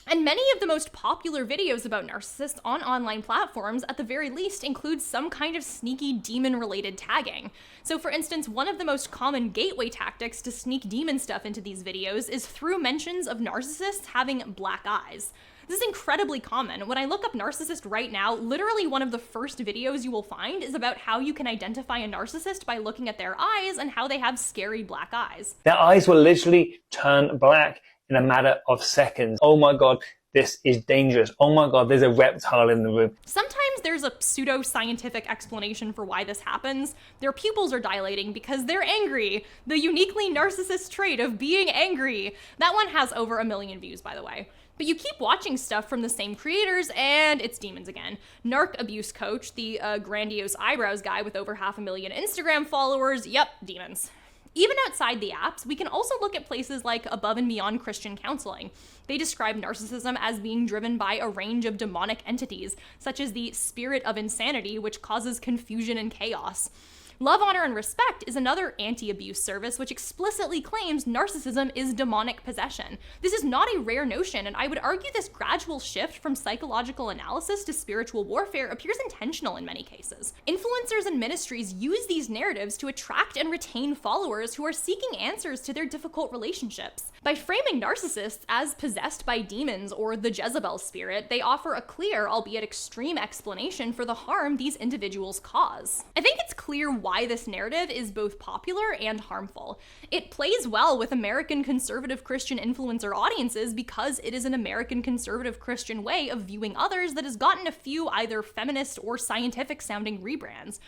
And many of the most popular videos about narcissists on online platforms, at the very least, include some kind of sneaky demon-related tagging. So for instance, one of the most common gateway tactics to sneak demon stuff into these videos is through mentions of narcissists having black eyes. This is incredibly common. When I look up narcissist right now, literally one of the first videos you will find is about how you can identify a narcissist by looking at their eyes and how they have scary black eyes. Their eyes will literally turn black in a matter of seconds. Oh my God, this is dangerous. Oh my God, there's a reptile in the room. Sometimes there's a pseudo-scientific explanation for why this happens. Their pupils are dilating because they're angry. The uniquely narcissist trait of being angry. That one has over 1 million views, by the way. But you keep watching stuff from the same creators, and it's demons again. Narc Abuse Coach, the grandiose eyebrows guy with over 500,000 Instagram followers, yep, demons. Even outside the apps, we can also look at places like Above and Beyond Christian Counseling. They describe narcissism as being driven by a range of demonic entities, such as the spirit of insanity, which causes confusion and chaos. Love, Honor, and Respect is another anti-abuse service which explicitly claims narcissism is demonic possession. This is not a rare notion, and I would argue this gradual shift from psychological analysis to spiritual warfare appears intentional in many cases. Influencers and ministries use these narratives to attract and retain followers who are seeking answers to their difficult relationships. By framing narcissists as possessed by demons or the Jezebel spirit, they offer a clear, albeit extreme, explanation for the harm these individuals cause. I think it's clear why this narrative is both popular and harmful. It plays well with American conservative Christian influencer audiences because it is an American conservative Christian way of viewing others that has gotten a few either feminist or scientific sounding rebrands.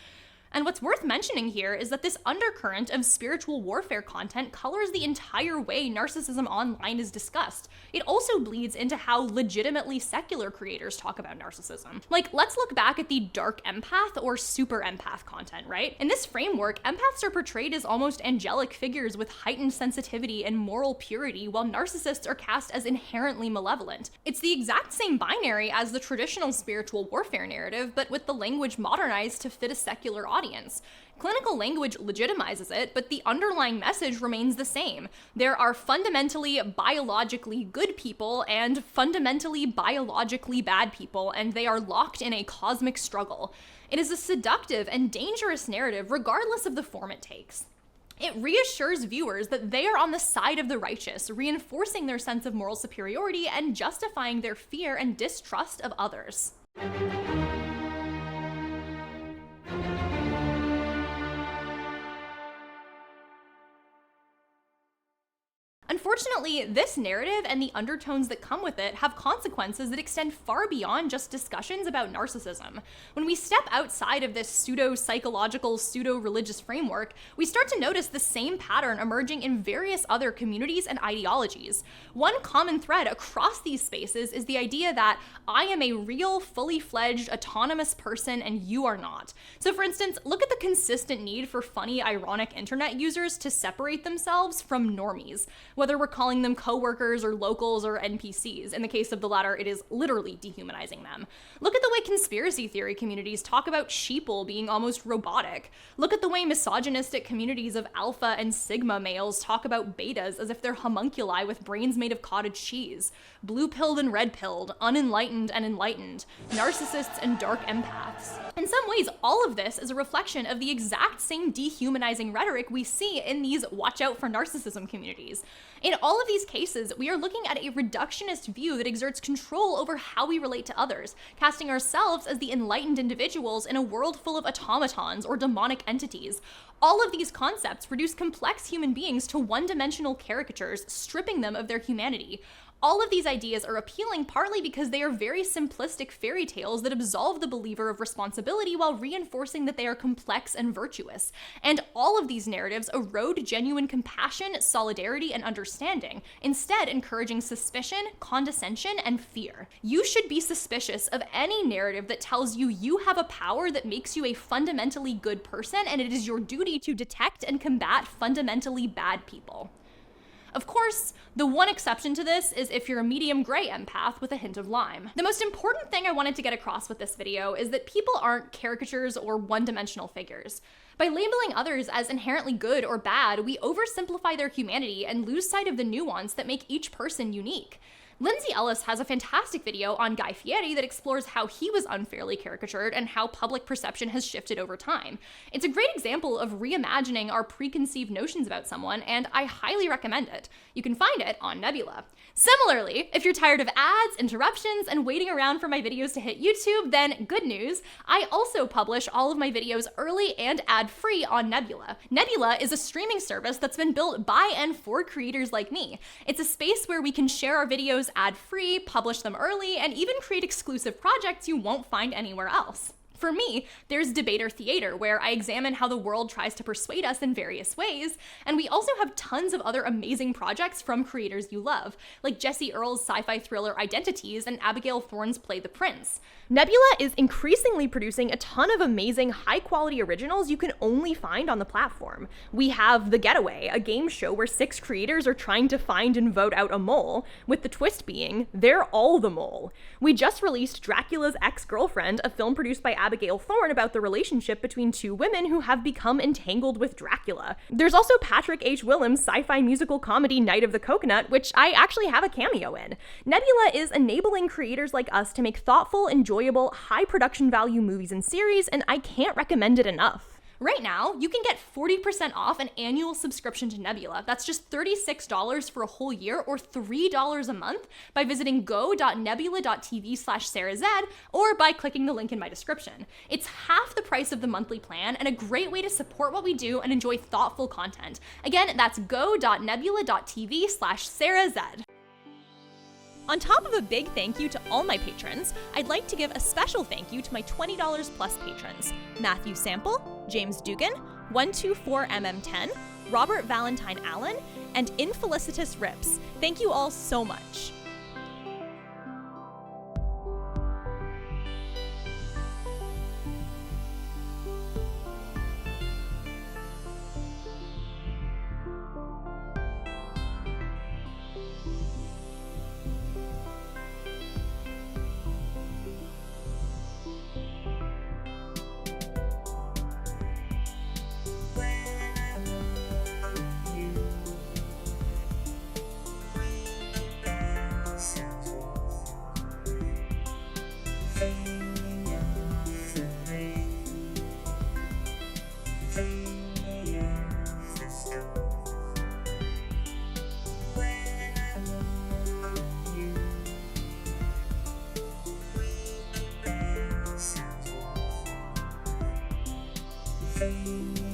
And what's worth mentioning here is that this undercurrent of spiritual warfare content colors the entire way narcissism online is discussed. It also bleeds into how legitimately secular creators talk about narcissism. Like, let's look back at the dark empath or super empath content, right? In this framework, empaths are portrayed as almost angelic figures with heightened sensitivity and moral purity, while narcissists are cast as inherently malevolent. It's the exact same binary as the traditional spiritual warfare narrative, but with the language modernized to fit a secular audience. Clinical language legitimizes it, but the underlying message remains the same. There are fundamentally biologically good people and fundamentally biologically bad people, and they are locked in a cosmic struggle. It is a seductive and dangerous narrative regardless of the form it takes. It reassures viewers that they are on the side of the righteous, reinforcing their sense of moral superiority and justifying their fear and distrust of others. Unfortunately, this narrative and the undertones that come with it have consequences that extend far beyond just discussions about narcissism. When we step outside of this pseudo-psychological, pseudo-religious framework, we start to notice the same pattern emerging in various other communities and ideologies. One common thread across these spaces is the idea that I am a real, fully fledged, autonomous person and you are not. So for instance, look at the consistent need for funny, ironic internet users to separate themselves from normies, whether we're calling them coworkers or locals or NPCs. In the case of the latter, it is literally dehumanizing them. Look at the way conspiracy theory communities talk about sheeple being almost robotic. Look at the way misogynistic communities of alpha and sigma males talk about betas as if they're homunculi with brains made of cottage cheese. Blue-pilled and red-pilled, unenlightened and enlightened, narcissists and dark empaths. In some ways, all of this is a reflection of the exact same dehumanizing rhetoric we see in these watch out for narcissism communities. In all of these cases, we are looking at a reductionist view that exerts control over how we relate to others, casting ourselves as the enlightened individuals in a world full of automatons or demonic entities. All of these concepts reduce complex human beings to one-dimensional caricatures, stripping them of their humanity. All of these ideas are appealing partly because they are very simplistic fairy tales that absolve the believer of responsibility while reinforcing that they are complex and virtuous. And all of these narratives erode genuine compassion, solidarity, and understanding, instead encouraging suspicion, condescension, and fear. You should be suspicious of any narrative that tells you you have a power that makes you a fundamentally good person, and it is your duty to detect and combat fundamentally bad people. Of course, the one exception to this is if you're a medium gray empath with a hint of lime. The most important thing I wanted to get across with this video is that people aren't caricatures or one-dimensional figures. By labeling others as inherently good or bad, we oversimplify their humanity and lose sight of the nuance that make each person unique. Lindsay Ellis has a fantastic video on Guy Fieri that explores how he was unfairly caricatured and how public perception has shifted over time. It's a great example of reimagining our preconceived notions about someone, and I highly recommend it. You can find it on Nebula. Similarly, if you're tired of ads, interruptions, and waiting around for my videos to hit YouTube, then good news, I also publish all of my videos early and ad-free on Nebula. Nebula is a streaming service that's been built by and for creators like me. It's a space where we can share our videos ad-free, publish them early, and even create exclusive projects you won't find anywhere else. For me, there's Debater Theater, where I examine how the world tries to persuade us in various ways, and we also have tons of other amazing projects from creators you love, like Jesse Earle's sci-fi thriller Identities and Abigail Thorne's Play the Prince. Nebula is increasingly producing a ton of amazing, high-quality originals you can only find on the platform. We have The Getaway, a game show where 6 creators are trying to find and vote out a mole, with the twist being, they're all the mole. We just released Dracula's Ex-Girlfriend, a film produced by Abigail Thorne about the relationship between 2 women who have become entangled with Dracula. There's also Patrick H. Willems' sci-fi musical comedy Night of the Coconut, which I actually have a cameo in. Nebula is enabling creators like us to make thoughtful, enjoyable, high production value movies and series, and I can't recommend it enough. Right now, you can get 40% off an annual subscription to Nebula. That's just $36 for a whole year or $3 a month by visiting go.nebula.tv/SarahZ or by clicking the link in my description. It's half the price of the monthly plan and a great way to support what we do and enjoy thoughtful content. Again, that's go.nebula.tv/SarahZ. On top of a big thank you to all my patrons, I'd like to give a special thank you to my $20 plus patrons: Matthew Sample, James Dugan, 124mm10, Robert Valentine Allen, and Infelicitous Rips. Thank you all so much. Thank you.